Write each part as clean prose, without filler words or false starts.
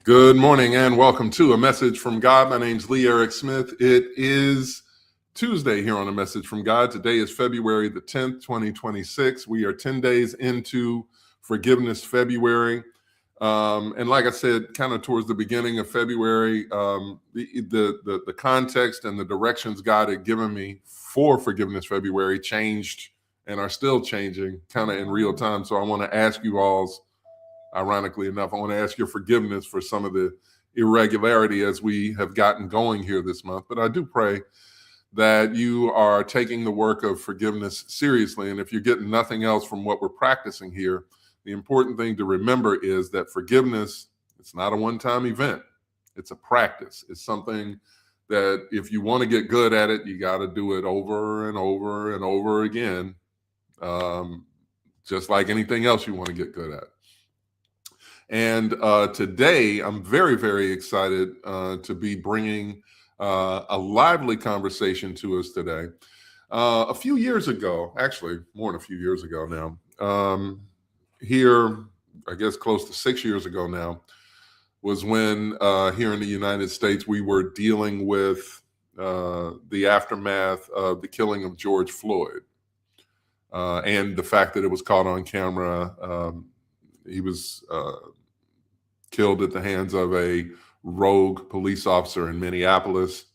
Good morning and welcome to A Message from God. My name's Lee Eric Smith. It is Tuesday here on A Message from God. Today is February the 10th, 2026. We are 10 days into Forgiveness February. And like I said, kind of towards the beginning of February, the context and the directions God had given me for Forgiveness February changed and are still changing kind of in real time. So I want to ask you all's ironically enough, I want to ask your forgiveness for some of the irregularity as we have gotten going here this month. But I do pray that you are taking the work of forgiveness seriously. And if you're getting nothing else from what we're practicing here, the important thing to remember is that forgiveness, it's not a one-time event. It's a practice. It's something that if you want to get good at it, you got to do it over and over and over again, just like anything else you want to get good at. And today, I'm very, very excited to be bringing a lively conversation to us today. A few years ago, actually more than a few years ago now, here, I guess close to 6 years ago now, was when here in the United States, we were dealing with the aftermath of the killing of George Floyd and the fact that it was caught on camera. He was killed at the hands of a rogue police officer in Minneapolis.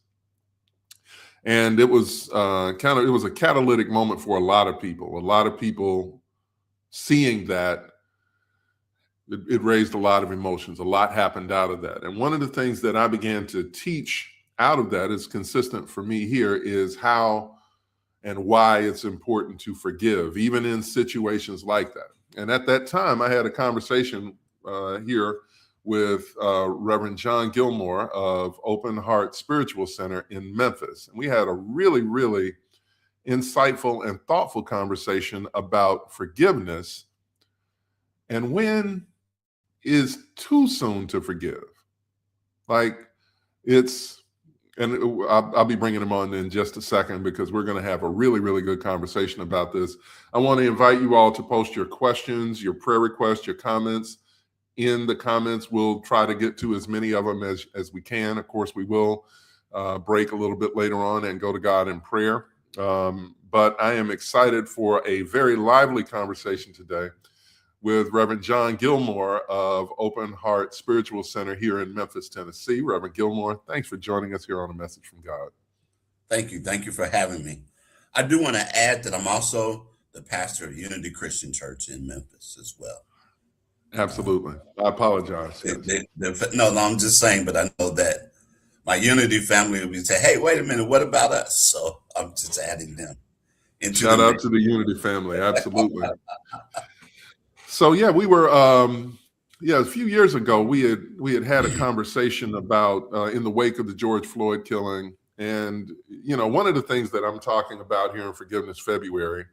And it was it was a catalytic moment for a lot of people. A lot of people seeing that, it raised a lot of emotions. A lot happened out of that. And one of the things that I began to teach out of that is consistent for me here is how and why it's important to forgive, even in situations like that. And at that time, I had a conversation here with Reverend John Gilmore of Open Heart Spiritual Center in Memphis. And we had a really, really insightful and thoughtful conversation about forgiveness and when is too soon to forgive. Like I'll be bringing him on in just a second because we're going to have a really, really good conversation about this. I want to invite you all to post your questions, your prayer requests, your comments in the comments. We'll try to get to as many of them as we can. Of course, we will break a little bit later on and go to God in prayer. But I am excited for a very lively conversation today with Reverend John Gilmore of Open Heart Spiritual Center here in Memphis, Tennessee. Reverend Gilmore, thanks for joining us here on A Message from God. Thank you. Thank you for having me. I do want to add that I'm also the pastor of Unity Christian Church in Memphis as well. Absolutely. I apologize. Yes. No, I'm just saying, but I know that my Unity family will be saying, hey, wait a minute, what about us? So I'm just adding them. Shout out to the Unity family. Absolutely. So yeah, we were a few years ago we had a conversation about in the wake of the George Floyd killing, and one of the things that I'm talking about here in Forgiveness February,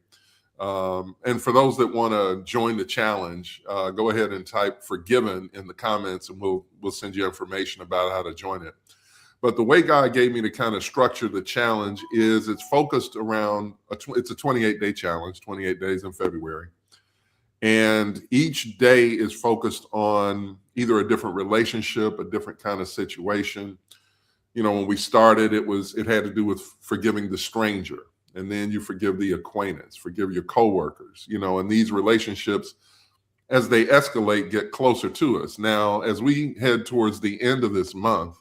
and for those that want to join the challenge, go ahead and type "forgiven" in the comments, and we'll send you information about how to join it. But the way God gave me to kind of structure the challenge is it's focused around it's a 28-day challenge, 28 days in February. And each day is focused on either a different relationship, a different kind of situation. When we started, it had to do with forgiving the stranger. And then you forgive the acquaintance, forgive your coworkers, and these relationships, as they escalate, get closer to us. Now, as we head towards the end of this month,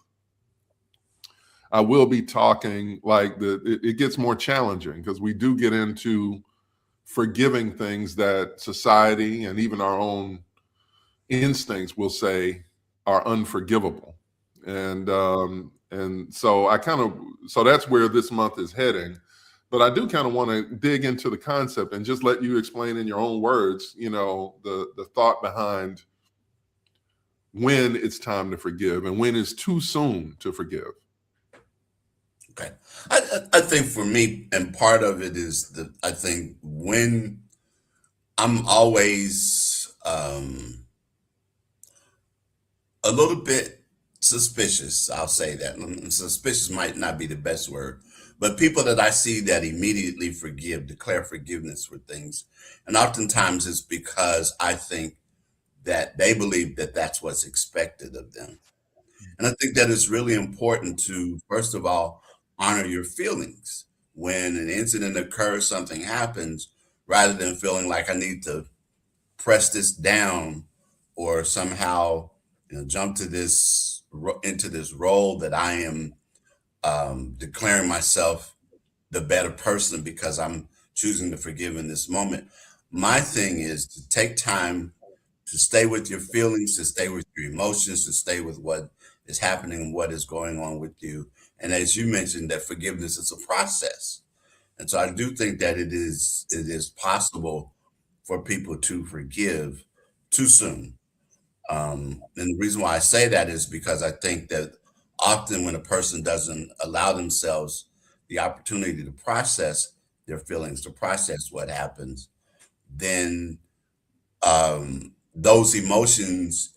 I will be talking it gets more challenging because we do get into forgiving things that society and even our own instincts will say are unforgivable. And so so that's where this month is heading. But I do kind of want to dig into the concept and just let you explain in your own words, the thought behind when it's time to forgive and when it's too soon to forgive. Okay. I think for me, and part of it is that I think when I'm always a little bit suspicious, I'll say that. Suspicious might not be the best word, but people that I see that immediately declare forgiveness for things. And oftentimes it's because I think that they believe that that's what's expected of them. And I think that it's really important to, first of all, honor your feelings. When an incident occurs, something happens, rather than feeling like I need to press this down or somehow, jump to this into this role that I am declaring myself the better person because I'm choosing to forgive in this moment. My thing is to take time to stay with your feelings, to stay with your emotions, to stay with what is happening and what is going on with you. And as you mentioned, that forgiveness is a process. And so I do think that it is possible for people to forgive too soon. And the reason why I say that is because I think that often when a person doesn't allow themselves the opportunity to process their feelings, to process what happens, then those emotions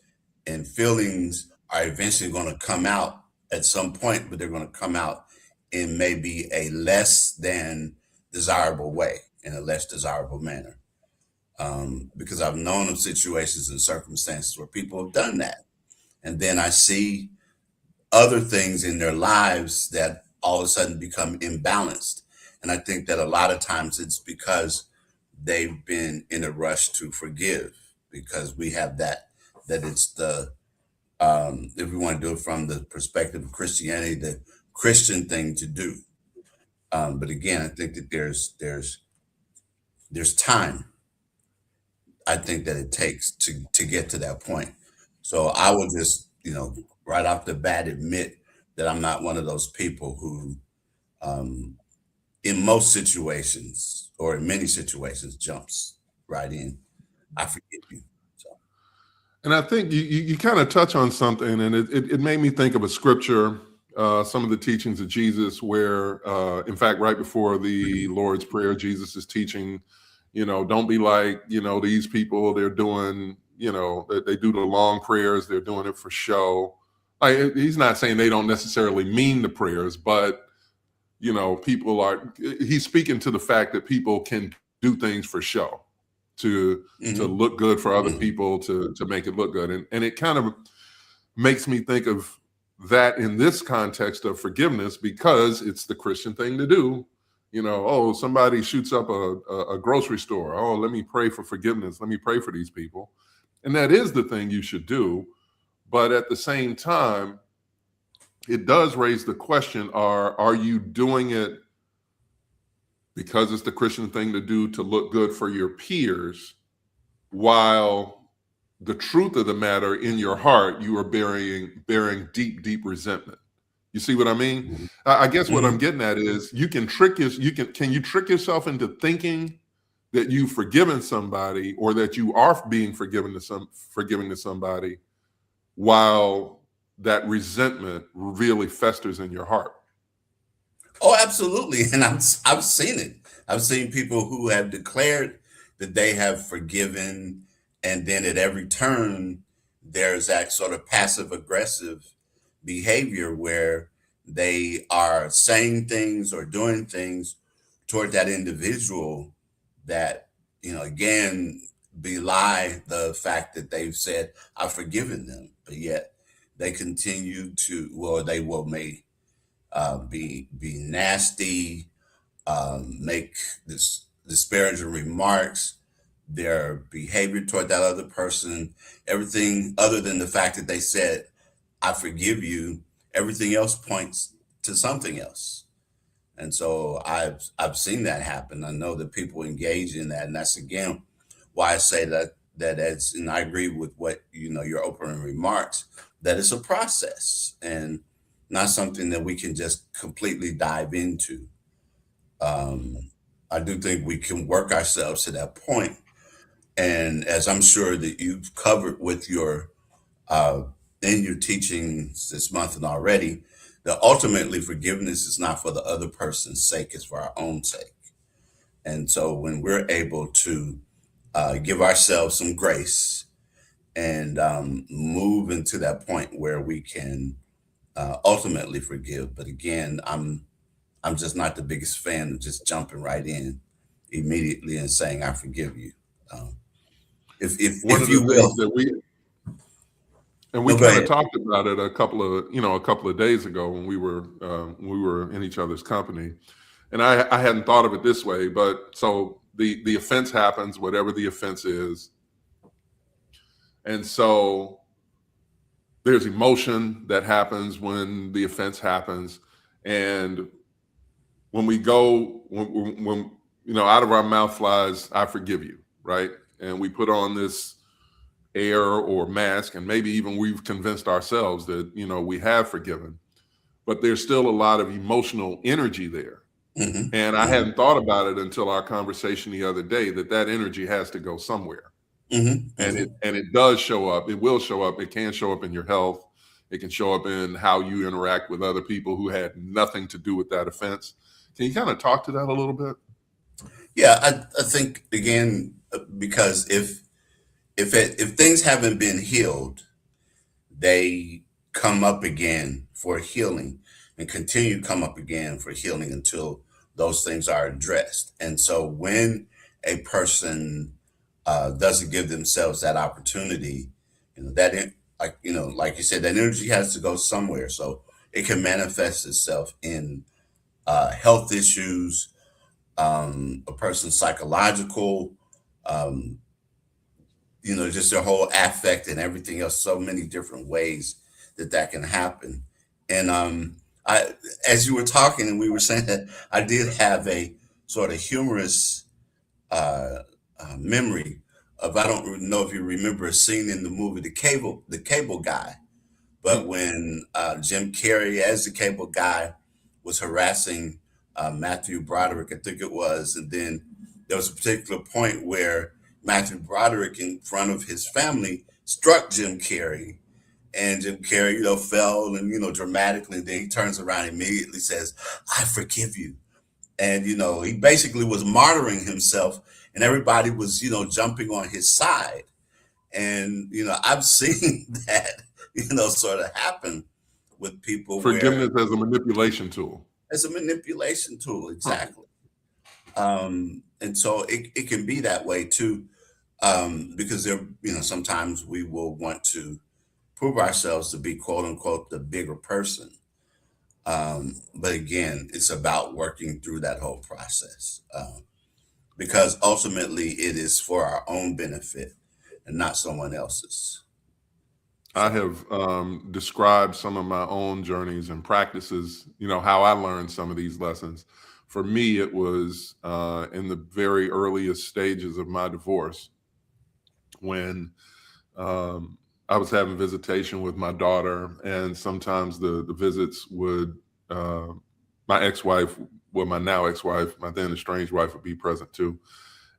and feelings are eventually going to come out at some point, but they're going to come out in maybe a less than desirable way, in a less desirable manner. Because I've known of situations and circumstances where people have done that. And then I see other things in their lives that all of a sudden become imbalanced. And I think that a lot of times it's because they've been in a rush to forgive, because we have that it's the if we want to do it from the perspective of Christianity, the Christian thing to do. But again, I think that there's time I think that it takes to get to that point. So I will just, right off the bat admit that I'm not one of those people who um in most situations or in many situations jumps right in. I forgive you. So And I think you kind of touch on something, and it made me think of a scripture, some of the teachings of Jesus, where, in fact, right before the Lord's Prayer, Jesus is teaching, don't be like, these people, they're doing, they do the long prayers, they're doing it for show. Like, he's not saying they don't necessarily mean the prayers, but, people are, he's speaking to the fact that people can do things for show to mhm, look good for other mhm. people, to make it look good, and it kind of makes me think of that in this context of forgiveness, because it's the Christian thing to do. Oh, somebody shoots up a grocery store, oh, let me pray for forgiveness, let me pray for these people, and that is the thing you should do. But at the same time, it does raise the question, are you doing it because it's the Christian thing to do to look good for your peers, while the truth of the matter, in your heart, you are bearing deep resentment? You see what I mean? Mhm. I guess what I'm Mhm. getting at is, can you trick yourself into thinking that you've forgiven somebody, or that you are being forgiving to somebody, while that resentment really festers in your heart? Oh, absolutely. And I've seen it. I've seen people who have declared that they have forgiven, and then at every turn, there's that sort of passive aggressive behavior where they are saying things or doing things toward that individual that, again, belie the fact that they've said, I've forgiven them. But yet they continue to, well, they will may be nasty, make this disparaging remarks, their behavior toward that other person, everything other than the fact that they said, I forgive you, everything else points to something else. And so I've seen that happen. I know that people engage in that, and that's again why I say that as and I agree with what your opening remarks, that it's a process and not something that we can just completely dive into. Um, I do think we can work ourselves to that point, and as I'm sure that you've covered with your uh, in your teachings this month and already, that ultimately forgiveness is not for the other person's sake, it's for our own sake. And so when we're able to give ourselves some grace and move into that point where we can ultimately forgive. But again, I'm just not the biggest fan of just jumping right in immediately and saying I forgive you. Um, one if of you the things will. that we No, go kind of ahead. talked about it a couple of days ago when we were in each other's company, and I hadn't thought of it this way, but so the offense happens, whatever the offense is, and so there's emotion that happens when the offense happens, and when we go when out of our mouth flies, "I forgive you," right? And we put on this air or mask, and maybe even we've convinced ourselves that we have forgiven, but there's still a lot of emotional energy there. Hmm. And I Hmm. hadn't thought about it until our conversation the other day, that energy has to go somewhere. Hmm. And it Hmm. and it does show up. It will show up. It can show up in your health. It can show up in how you interact with other people who had nothing to do with that offense. Can you kind of talk to that a little bit? Yeah, I think again, because if things haven't been healed, they come up again for healing and continue to come up again for healing until those things are addressed. And so when a person doesn't give themselves that opportunity, like you said, that energy has to go somewhere. So it can manifest itself in health issues, a person's psychological, um, just their whole affect and everything else. So many different ways that can happen. And I, as you were talking and we were saying that, I did have a sort of humorous uh, memory of, I don't know if you remember a scene in the movie The Cable Guy, but when Jim Carrey as the cable guy was harassing Matthew Broderick, I think it was, and then there was a particular point where Matthew Broderick, in front of his family, struck Jim Carrey, and Jim Carrey, fell and dramatically. And then he turns around and immediately says, "I forgive you." And he basically was martyring himself, and everybody was jumping on his side. And I've seen that sort of happen with people where Forgiveness as a manipulation tool. it's a manipulation tool, Huh. exactly. And so it can be that way too, because sometimes we will want to prove ourselves to be quote unquote the bigger person. But again, it's about working through that whole process, because ultimately it is for our own benefit and not someone else's. I So. have described some of my own journeys and practices, how I learned some of these lessons. For me, it was in the very earliest stages of my divorce when I was having visitation with my daughter, and sometimes the visits would, my ex-wife, well, my now ex-wife, my then estranged wife would be present too.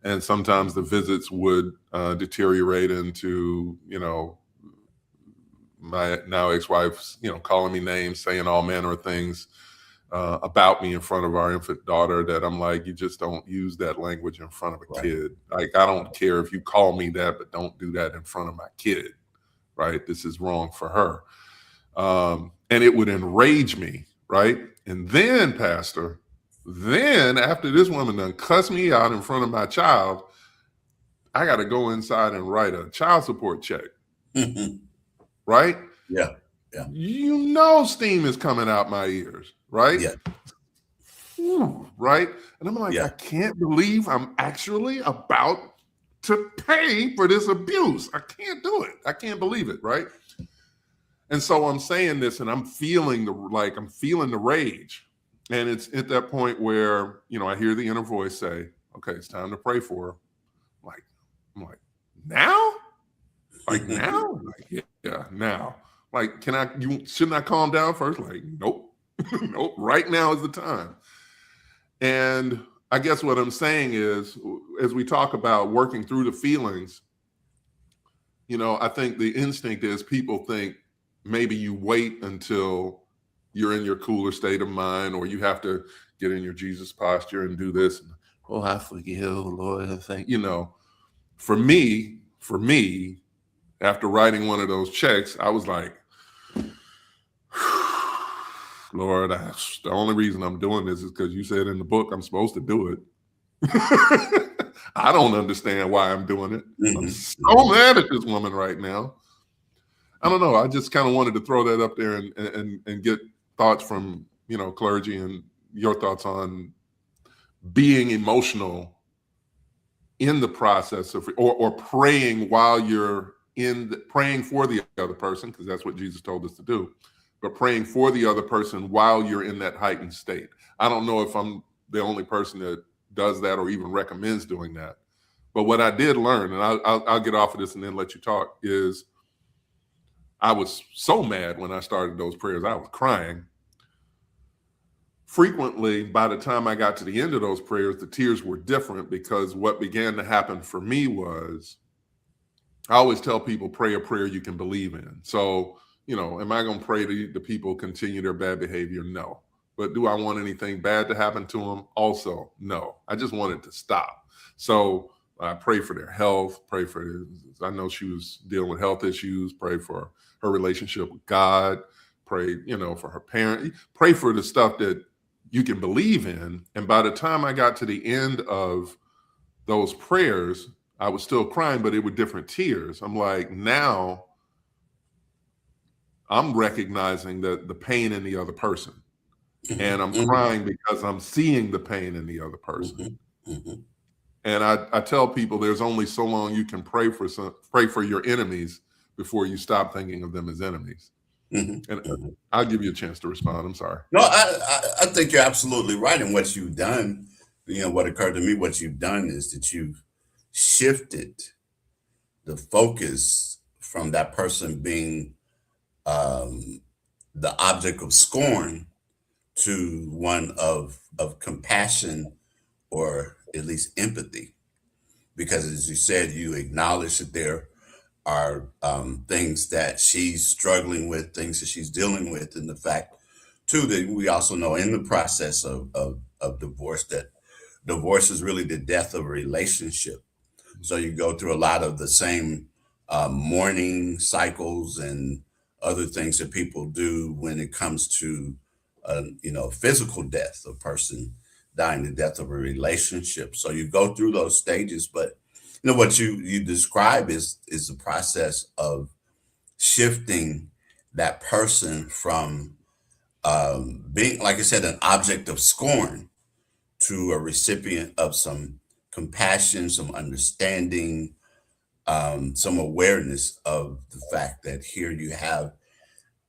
And sometimes the visits would deteriorate into, my now ex-wife's, calling me names, saying all manner of things about me in front of our infant daughter that I'm like, you just don't use that language in front of a Right. kid. Like, I don't care if you call me that, but don't do that in front of my kid, right? This is wrong for her. And it would enrage me, right? And then, Pastor, then after this woman done cuss me out in front of my child, I got to go inside and write a child support check, right? Yeah. Yeah. Steam is coming out my ears, right? Yeah. Whew, right? And I'm like, I Yeah. can't believe I'm actually about to pay for this abuse. I can't do it. I can't believe it, right? And so I'm saying this and I'm feeling the rage. And it's at that point where, I hear the inner voice say, okay, it's time to pray for her. Like, I'm like, now? Like now? Like, yeah, now. Like, shouldn't I calm down first? Like, nope. Nope. Right now is the time. And I guess what I'm saying is, as we talk about working through the feelings, I think the instinct is people think maybe you wait until you're in your cooler state of mind, or you have to get in your Jesus posture and do this. Oh, I forgive, Lord. I thank For me, after writing one of those checks, I was like, Lord, the only reason I'm doing this is because you said in the book I'm supposed to do it. I don't understand why I'm doing it. I'm so Mhm. mad at this woman right now. I don't know. I just kind of wanted to throw that up there and get thoughts from, clergy, and your thoughts on being emotional in the process of, or praying while you're praying for the other person, because that's what Jesus told us to do, but praying for the other person while you're in that heightened state. I don't know if I'm the only person that does that or even recommends doing that. But what I did learn, and I'll get off of this and then let you talk, is I was so mad when I started those prayers. I was crying. Frequently, by the time I got to the end of those prayers, the tears were different, because what began to happen for me was, I always tell people, pray a prayer you can believe in. So, am I going to pray the people continue their bad behavior? No. But do I want anything bad to happen to them? Also, no. I just want it to stop. So I pray for their health, I know she was dealing with health issues, pray for her relationship with God, pray, for her parent, pray for the stuff that you can believe in. And by the time I got to the end of those prayers, I was still crying, but it were different tears. I'm like, now I'm recognizing the pain in the other person. And I'm Mhm. crying because I'm seeing the pain in the other person. Mhm. Mhm. And I tell people, there's only so long you can pray for your enemies before you stop thinking of them as enemies. Mhm. And Mhm. I'll give you a chance to respond. I'm sorry. No, I think you're absolutely right in what you've done. What occurred to me, what you've done is that you've shifted the focus from that person being um, the object of scorn to one of compassion, or at least empathy. Because as you said, you acknowledge that there are things that she's struggling with, things that she's dealing with, and the fact too that we also know in the process of divorce, that divorce is really the death of a relationship. So you go through a lot of the same mourning cycles and other things that people do when it comes to, physical death, a person dying the death of a relationship. So you go through those stages, but what you describe is the process of shifting that person from being, like I said, an object of scorn to a recipient of some compassion, some understanding, some awareness of the fact that here you have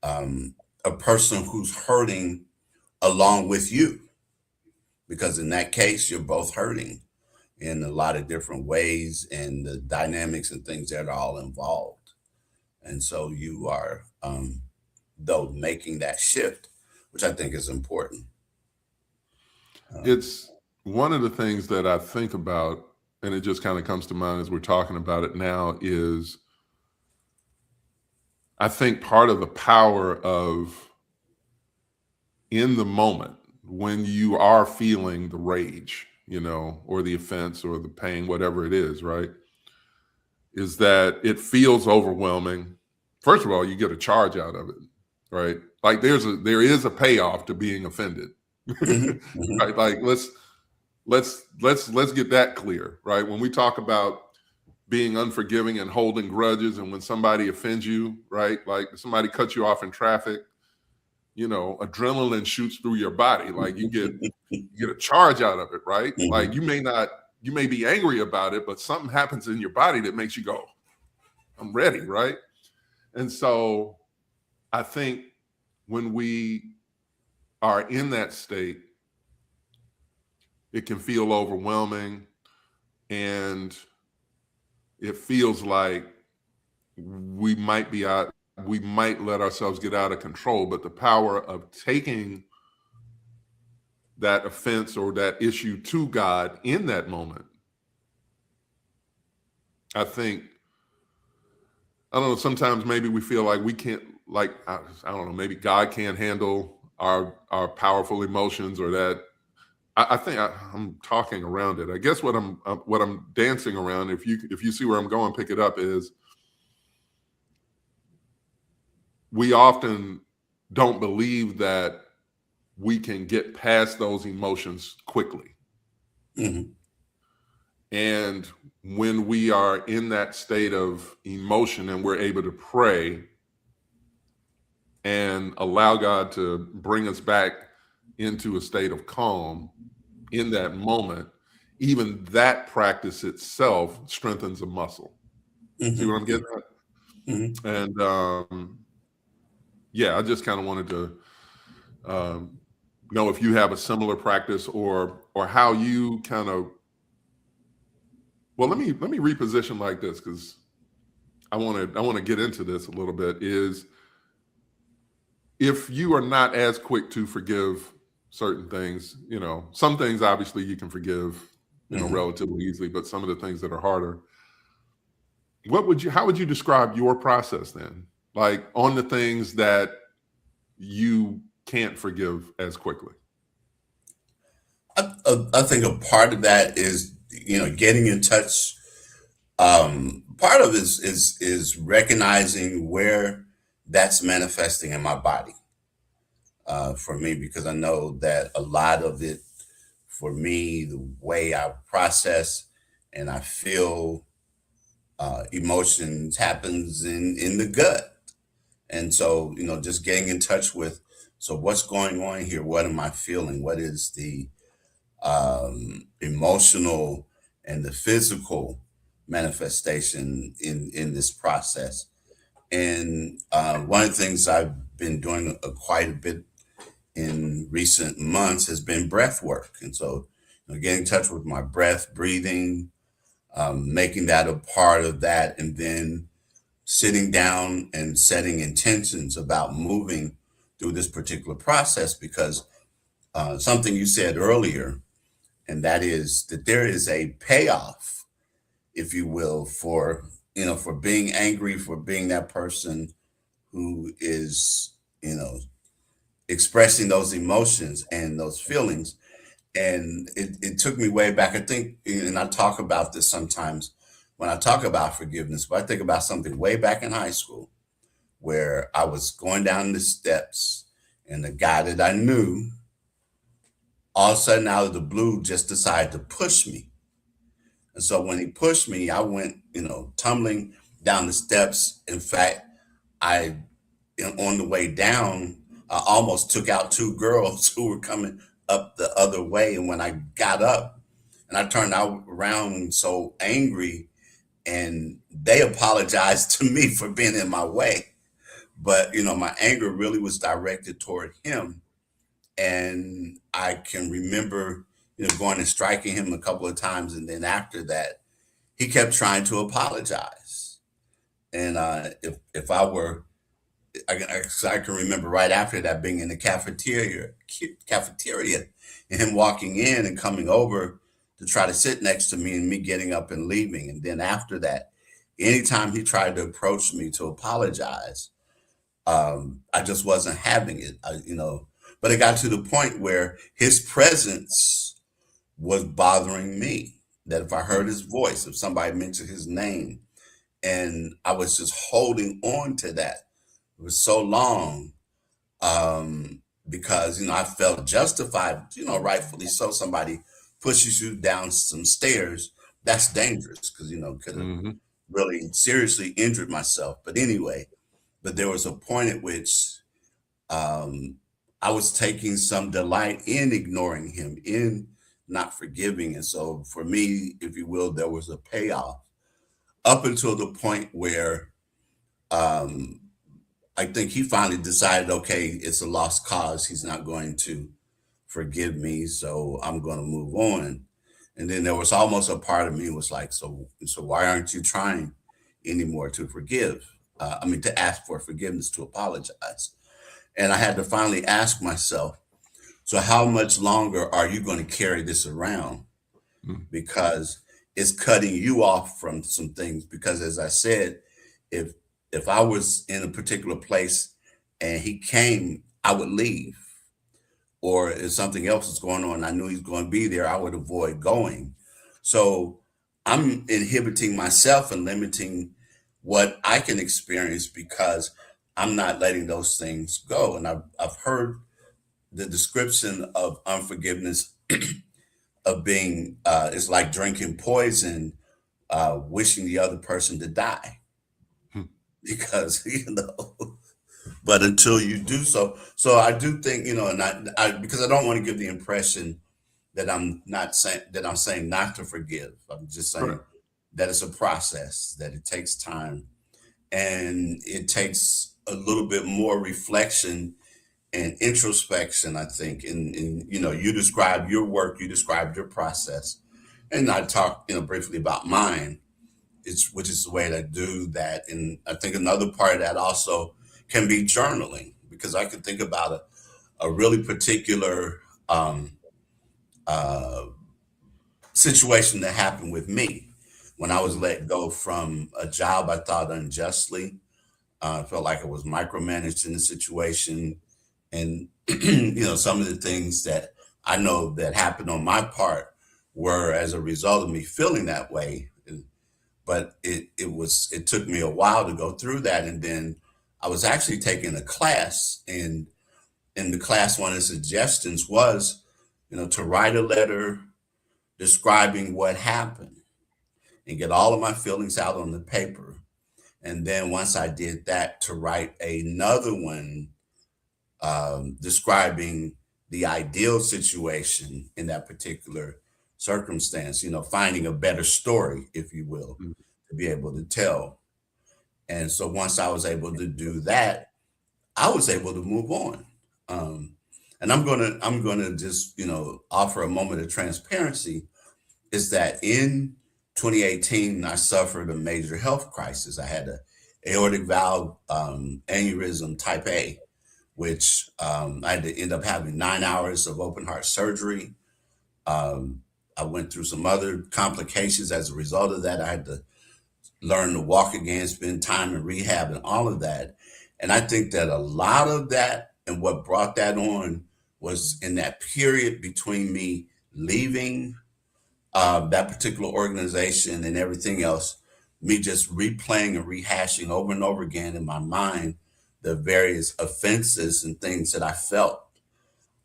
um, a person who's hurting along with you, because in that case, you're both hurting in a lot of different ways, and the dynamics and things that are all involved. And so you are, though, making that shift, which I think is important. Um, It's one of the things that I think about, and it just kind of comes to mind as we're talking about it now, is I think part of the power of, in the moment when you are feeling the rage, or the offense or the pain, whatever it is, right, is that it feels overwhelming. First of all, you get a charge out of it, right? Like there is a payoff to being offended. mhm, mhm, Right? Like let's get that clear, right? When we talk about being unforgiving and holding grudges, and when somebody offends you, right? Like somebody cuts you off in traffic, adrenaline shoots through your body. Like you get a charge out of it, right? Like mhm, you may be angry about it, but something happens in your body that makes you go, I'm ready, right? And so I think when we are in that state, it can feel overwhelming, and it feels like we might be out, we might let ourselves get out of control. But the power of taking that offense or that issue to God in that moment, I think, I don't know, sometimes maybe we feel like we can't, like, I don't know, maybe God can't handle our powerful emotions, or that. I think I'm talking around it. I guess what I'm dancing around, if you see where I'm going, pick it up, is we often don't believe that we can get past those emotions quickly. mhm. And when we are in that state of emotion and we're able to pray and allow God to bring us back into a state of calm in that moment, even that practice itself strengthens a muscle. See what I'm getting at? Mm-hmm. And yeah, I just kind of wanted to know if you have a similar practice or how you kind of. Well, let me reposition like this, because I want to get into this a little bit. Is if you are not as quick to forgive certain things, some things obviously you can forgive, relatively easily, but some of the things that are harder, how would you describe your process then? Like on the things that you can't forgive as quickly? I think a part of that is, getting in touch. Part of it is recognizing where that's manifesting in my body, for me, because I know that a lot of it, for me, the way I process and I feel emotions happens in the gut. And so, just getting in touch with, so what's going on here? What am I feeling? What is the emotional and the physical manifestation in this process? And one of the things I've been doing quite a bit in recent months has been breath work. And so, getting in touch with my breath, breathing, making that a part of that, and then sitting down and setting intentions about moving through this particular process. Because something you said earlier, and that is that there is a payoff, if you will, for being angry, for being that person who is, expressing those emotions and those feelings. And it took me way back. I think, and I talk about this sometimes when I talk about forgiveness, but I think about something way back in high school where I was going down the steps and the guy that I knew, all of a sudden out of the blue, just decided to push me. And so when he pushed me, I went, tumbling down the steps. In fact, I, on the way down, I almost took out two girls who were coming up the other way. And when I got up and I turned out around so angry, and they apologized to me for being in my way. But, my anger really was directed toward him. And I can remember, going and striking him a couple of times. And then after that, he kept trying to apologize. And if I were, I can remember right after that being in the cafeteria, and him walking in and coming over to try to sit next to me, and me getting up and leaving. And then after that, anytime he tried to approach me to apologize, I just wasn't having it. But it got to the point where his presence was bothering me. That if I heard his voice, if somebody mentioned his name, and I was just holding on to that for so long, because I felt justified, rightfully so. Somebody pushes you down some stairs, that's dangerous, because could have Mm-hmm. really seriously injured myself. But anyway, but there was a point at which um, I was taking some delight in ignoring him, in not forgiving. And so for me, if you will, there was a payoff up until the point where um, I think he finally decided, okay, it's a lost cause. He's not going to forgive me, so I'm going to move on. And then there was almost a part of me was like, so why aren't you trying anymore to forgive? I mean, to ask for forgiveness, to apologize. And I had to finally ask myself, so how much longer are you going to carry this around? Because it's cutting you off from some things. Because as I said, if if I was in a particular place and he came, I would leave. Or if something else is going on, I knew he's going to be there, I would avoid going. So I'm inhibiting myself and limiting what I can experience because I'm not letting those things go. And I've heard the description of unforgiveness being, it's like drinking poison, wishing the other person to die Hmm. because, but until you do so. So I do think, and because I don't want to give the impression that I'm saying not to forgive. I'm just saying Correct. that it's a process, that it takes time, and it takes a little bit more reflection and introspection, I think. And you described your work, you described your process, and I talked, briefly about mine. Which is the way to do that. And I think another part of that also can be journaling, because I could think about a really particular uh, situation that happened with me when I was Mhm. let go from a job I thought unjustly. I felt like I was micromanaged in the situation, and some of the things that I know that happened on my part were as a result of me feeling that way. But it took me a while to go through that, and then I was actually taking a class, and in the class, one of the suggestions was, to write a letter describing what happened and get all of my feelings out on the paper. And then once I did that, to write another one, describing the ideal situation in that particular circumstance, finding a better story, if you will, Mhm. to be able to tell. And so once I was able to do that, I was able to move on. Um, and I'm gonna just offer a moment of transparency. Is that in 2018 I suffered a major health crisis. I had a aortic valve aneurysm type A, which I had to end up having 9 hours of open heart surgery. Um, I went through some other complications as a result of that. I had to learn to walk again, spend time in rehab and all of that. And I think that a lot of that and what brought that on was in that period between me leaving that particular organization and everything else, me just replaying and rehashing over and over again in my mind the various offenses and things that I felt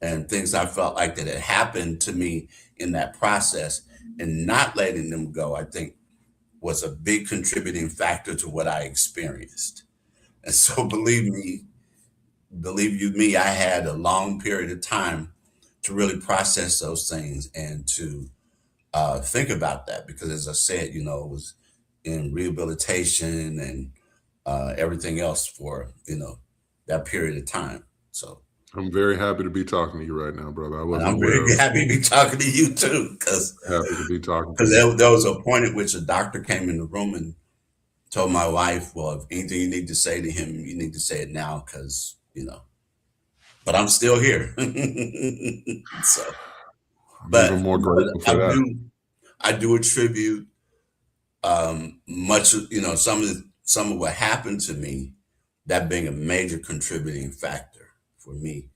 and things I felt like that had happened to me in that process, and not letting them go, I think was a big contributing factor to what I experienced. And so believe you me, I had a long period of time to really process those things and to think about that, because as I said, it was in rehabilitation and everything else for, that period of time. So, I'm very happy to be talking to you right now, brother. I and wasn't I'm aware very of happy to be talking to you too, because happy to be talking to because you. there was a point at which a doctor came in the room and told my wife, well, if anything you need to say to him, you need to say it now, because, but I'm still here. So, I'm even but, more grateful for I that. do attribute much of, some of what happened to me, that being a major contributing factor for me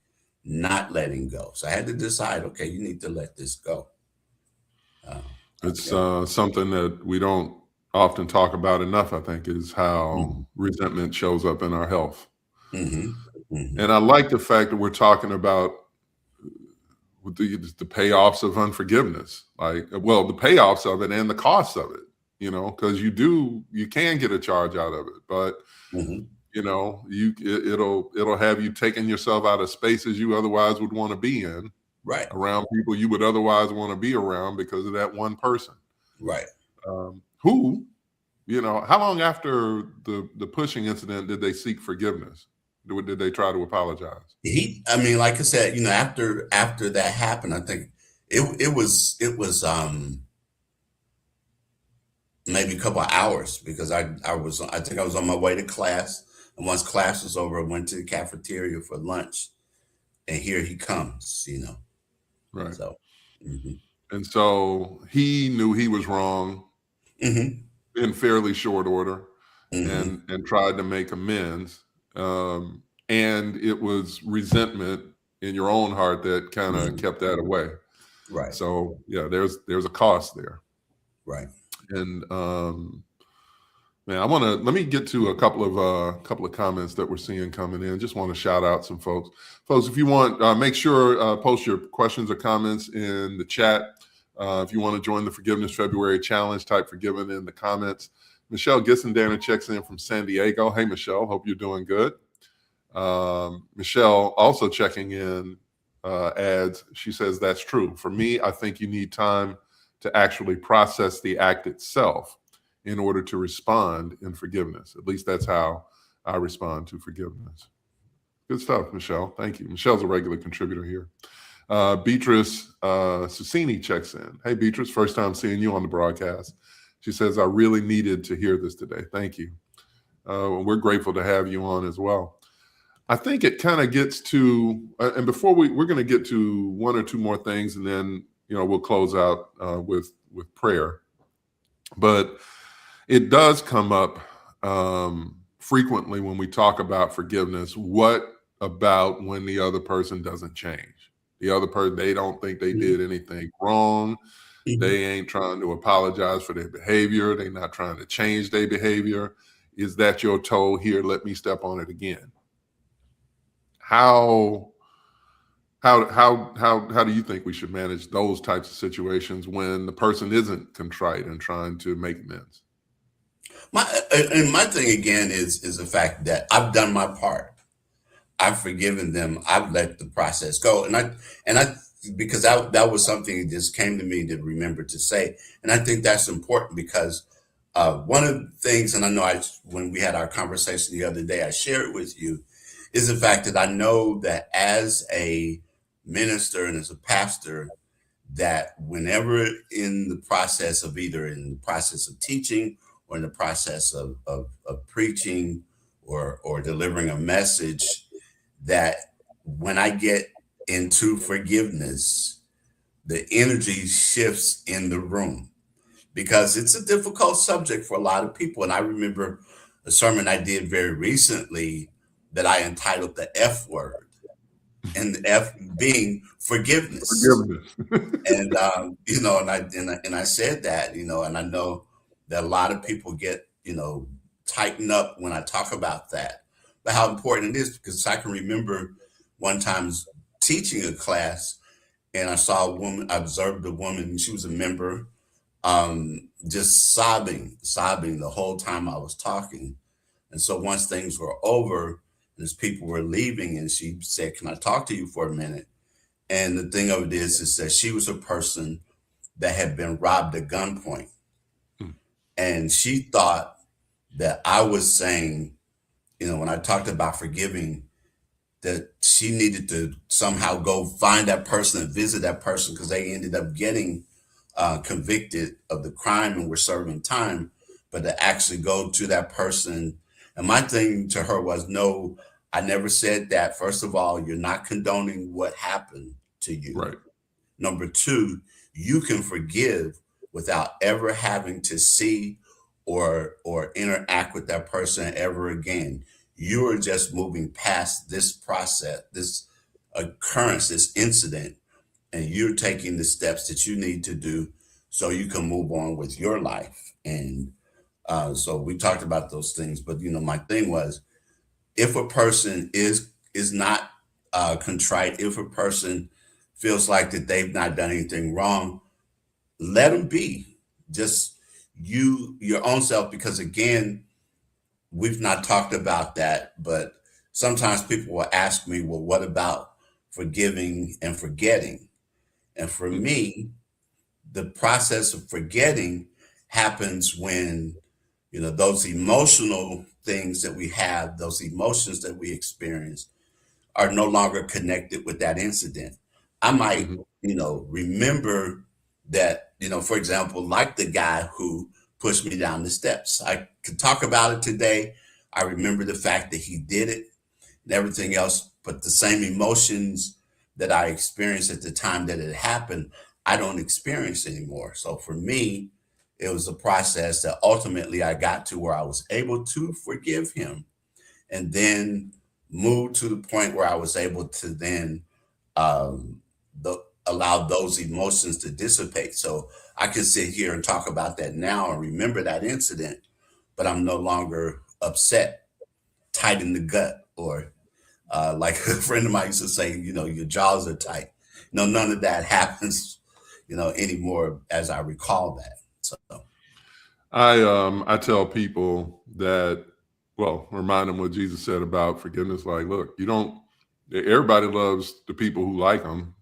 not letting go. So I had to decide, okay, you need to let this go. Uh, It's yeah. something that we don't often talk about enough, I think, is how hmm resentment shows up in our health. hmm hmm And I like the fact that we're talking about the payoffs of unforgiveness, like, well, the payoffs of it and the costs of it, because you can get a charge out of it, but hmm it'll have you taking yourself out of spaces you otherwise would want to be in, Right. around people you would otherwise want to be around because of that one person. Right. Who, how long after the pushing incident did they seek forgiveness? Did they try to apologize? I mean, like I said, after that happened, I think it was maybe a couple of hours, because I think I was on my way to class, and once class was over, I went to the cafeteria for lunch, and here he comes. Right. So, hmm And so he knew he was wrong hmm in fairly short order, hmm and tried to make amends. And it was resentment in your own heart that kind of hmm kept that away. right, So yeah, there's a cost there. right. And man, let me get to a couple of comments that we're seeing coming in. Just want to shout out some folks. Folks, if you want, make sure post your questions or comments in the chat. If you want to join the Forgiveness February Challenge, type forgiven in the comments. Michelle Gissendana checks in from San Diego. Hey, Michelle, hope you're doing good. Michelle also checking in adds, she says, that's true. For me, I think you need time to actually process the act itself in order to respond in forgiveness. At least that's how I respond to forgiveness. Good stuff, Michelle. Thank you. Michelle's a regular contributor here. Beatrice Susini checks in. Hey, Beatrice, first time seeing you on the broadcast. She says, I really needed to hear this today. Thank you. We're grateful to have you on as well. I think it kind of gets to, and before we're going to get to one or two more things, and then we'll close out with prayer. But it does come up frequently when we talk about forgiveness. What about when the other person doesn't change? The other person, they don't think they did anything wrong. They ain't trying to apologize for their behavior. They're not trying to change their behavior. Is that your toe? Here, let me step on it again. How do you think we should manage those types of situations when the person isn't contrite and trying to make amends? My thing again is the fact that I've done my part. I've forgiven them. I've let the process go, and I because that was something that just came to me to remember to say, and I think that's important because one of the things, and I know when we had our conversation the other day, I shared with you, is the fact that I know that as a minister and as a pastor, that whenever in the process of either in the process of teaching or in the process of preaching or delivering a message, that when I get into forgiveness, the energy shifts in the room because it's a difficult subject for a lot of people. And I remember a sermon I did very recently that I entitled The F Word, and the F being forgiveness. And and I said that, and I know that a lot of people get, tighten up when I talk about that, but how important it is, because I can remember one time teaching a class and I saw a woman, I observed a woman, she was a member, just sobbing the whole time I was talking. And so once things were over, and as people were leaving, and she said, can I talk to you for a minute? And the thing of it is that she was a person that had been robbed at gunpoint. And she thought that I was saying, when I talked about forgiving, that she needed to somehow go find that person and visit that person because they ended up getting convicted of the crime and were serving time, but to actually go to that person. And my thing to her was, no, I never said that. First of all, you're not condoning what happened to you. Right. Number two, you can forgive without ever having to see or interact with that person ever again. You are just moving past this process, this occurrence, this incident, and you're taking the steps that you need to do so you can move on with your life. And so we talked about those things, but my thing was, if a person is not contrite, if a person feels like that they've not done anything wrong, let them be just your own self. Because again, we've not talked about that, but sometimes people will ask me, well, what about forgiving and forgetting? And for me, the process of forgetting happens when, those emotional things that we have, those emotions that we experience are no longer connected with that incident. I might, remember that, for example, like the guy who pushed me down the steps. I could talk about it today. I remember the fact that he did it and everything else, but the same emotions that I experienced at the time that it happened, I don't experience anymore. So for me, it was a process that ultimately I got to where I was able to forgive him and then move to the point where I was able to then allow those emotions to dissipate. So I can sit here and talk about that now and remember that incident, but I'm no longer upset, tight in the gut, or like a friend of mine used to say, your jaws are tight. No, none of that happens, anymore as I recall that. So, I tell people that, well, remind them what Jesus said about forgiveness. Like, look, you don't. Everybody loves the people who like them.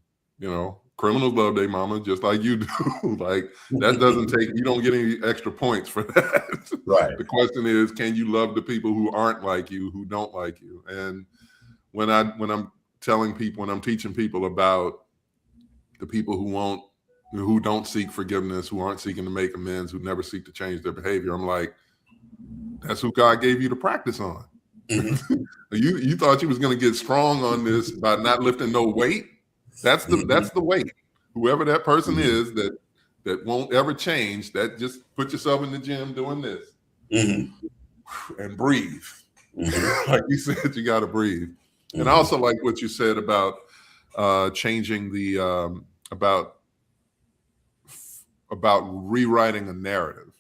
Criminals love their mama just like you do. Like that doesn't take. You don't get any extra points for that. right. The question is, can you love the people who aren't like you, who don't like you? And when I'm telling people, when I'm teaching people about the people who don't seek forgiveness, who aren't seeking to make amends, who never seek to change their behavior, I'm like, that's who God gave you to practice on. Mm-hmm. You thought you was going to get strong on this by not lifting no weight. That's the weight. Whoever that person is that won't ever change, that just put yourself in the gym doing this and breathe. Like you said, you got to breathe. And I also like what you said about changing the about rewriting a narrative,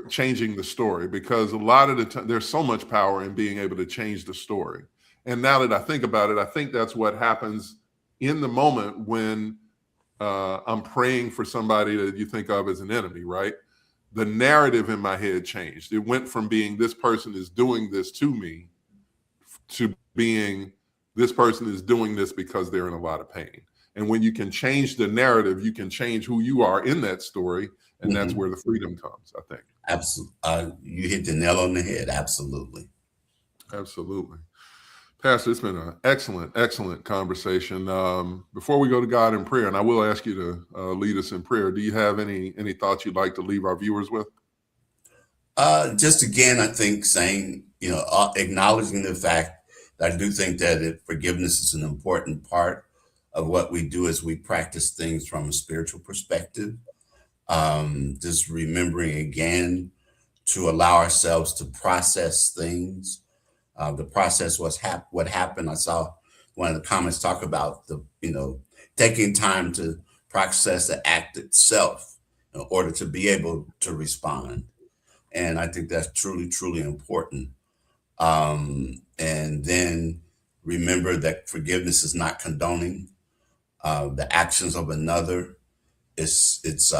changing the story, because a lot of the time there's so much power in being able to change the story. And now that I think about it, I think that's what happens in the moment when I'm praying for somebody that you think of as an enemy, right? The narrative in my head changed. It went from being this person is doing this to me to being this person is doing this because they're in a lot of pain. And when you can change the narrative, you can change who you are in that story. And that's where the freedom comes, I think. Absolutely. You hit the nail on the head. Absolutely. Absolutely. Pastor, it's been an excellent conversation. Before we go to God in prayer, and I will ask you to lead us in prayer, do you have any thoughts you'd like to leave our viewers with? Just again, I think saying, acknowledging the fact that I do think that forgiveness is an important part of what we do as we practice things from a spiritual perspective. Just remembering again to allow ourselves to process things. The process was what happened. I saw one of the comments talk about taking time to process the act itself in order to be able to respond. And I think that's truly, truly important. And then remember that forgiveness is not condoning the actions of another. It's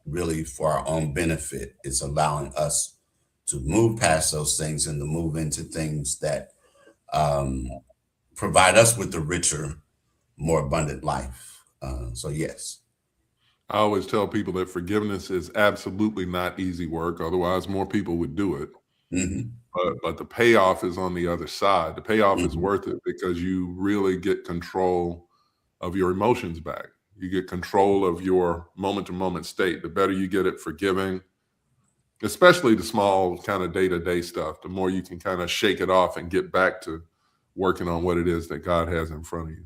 really for our own benefit. It's allowing us to move past those things and to move into things that provide us with the richer, more abundant life. So yes. I always tell people that forgiveness is absolutely not easy work. Otherwise, more people would do it. But the payoff is on the other side. The payoff is worth it because you really get control of your emotions back. You get control of your moment-to-moment state. The better you get at forgiving, especially the small kind of day-to-day stuff, the more you can kind of shake it off and get back to working on what it is that God has in front of you.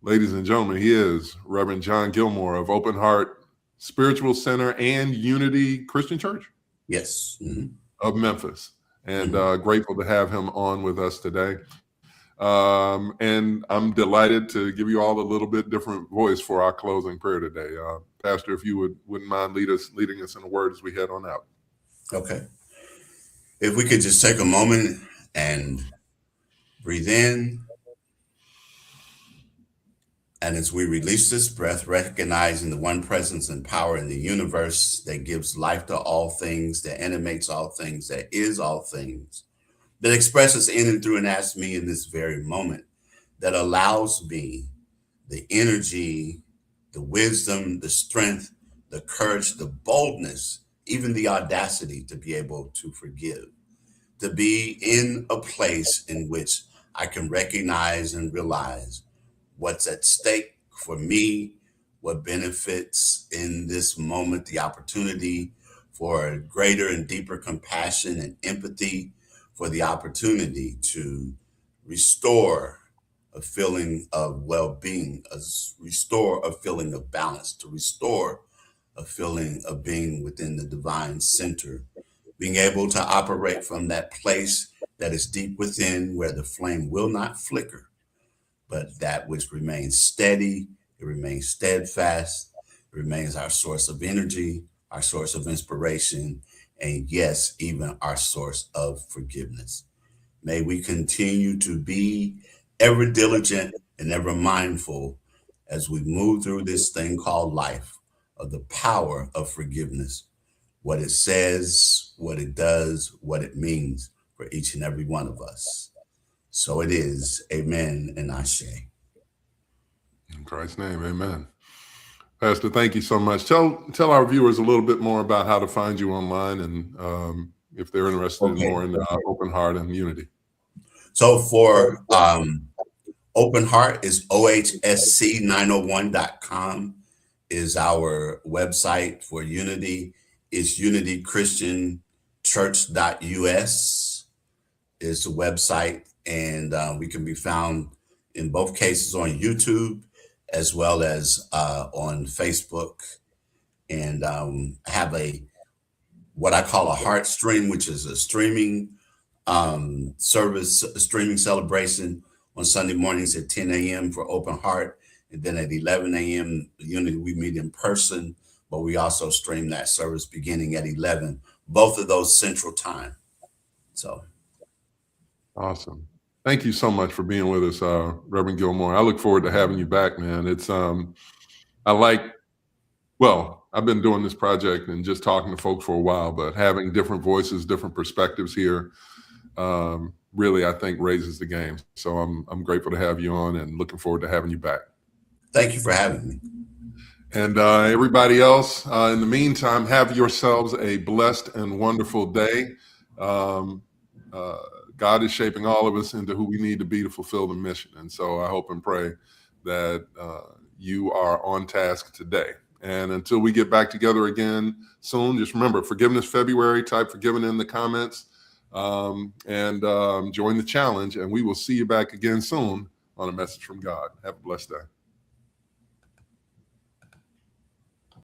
Ladies and gentlemen, he is Reverend John Gilmore of Open Heart Spiritual Center and Unity Christian Church. Yes. Of Memphis. And grateful to have him on with us today. And I'm delighted to give you all a little bit different voice for our closing prayer today. Pastor, if you wouldn't mind leading us in a word as we head on out. Okay. If we could just take a moment and breathe in. And as we release this breath, recognizing the one presence and power in the universe that gives life to all things, that animates all things, that is all things, that expresses in and through and as me in this very moment, that allows me the energy, the wisdom, the strength, the courage, the boldness, even the audacity to be able to forgive, to be in a place in which I can recognize and realize what's at stake for me, what benefits in this moment, the opportunity for greater and deeper compassion and empathy, for the opportunity to restore a feeling of well-being, restore a feeling of balance, to restore a feeling of being within the divine center, being able to operate from that place that is deep within where the flame will not flicker, but that which remains steady, it remains steadfast, it remains our source of energy, our source of inspiration, and yes, even our source of forgiveness. May we continue to be ever diligent and ever mindful as we move through this thing called life, of the power of forgiveness, what it says, what it does, what it means for each and every one of us. So it is. Amen and ashe. In Christ's name, amen. Pastor, thank you so much. Tell our viewers a little bit more about how to find you online and if they're interested in more in Open Heart and Unity. So for Open Heart is ohsc901.com is our website. For Unity is unitychristianchurch.us is the website. And we can be found in both cases on YouTube as well as on Facebook, and have what I call a heart stream, which is a streaming service, a streaming celebration on Sunday mornings at 10 a.m. for Open Heart. And then at 11 a.m. Unity, we meet in person, but we also stream that service beginning at 11, both of those Central Time. So. Awesome. Thank you so much for being with us, Reverend Gilmore. I look forward to having you back, man. It's, I've been doing this project and just talking to folks for a while, but having different voices, different perspectives here, really, I think, raises the game. So I'm grateful to have you on and looking forward to having you back. Thank you for having me. And everybody else, in the meantime, have yourselves a blessed and wonderful day. God is shaping all of us into who we need to be to fulfill the mission. And so I hope and pray that you are on task today. And until we get back together again soon, just remember, Forgiveness February, type forgiven in the comments, and join the challenge. And we will see you back again soon on A Message from God. Have a blessed day.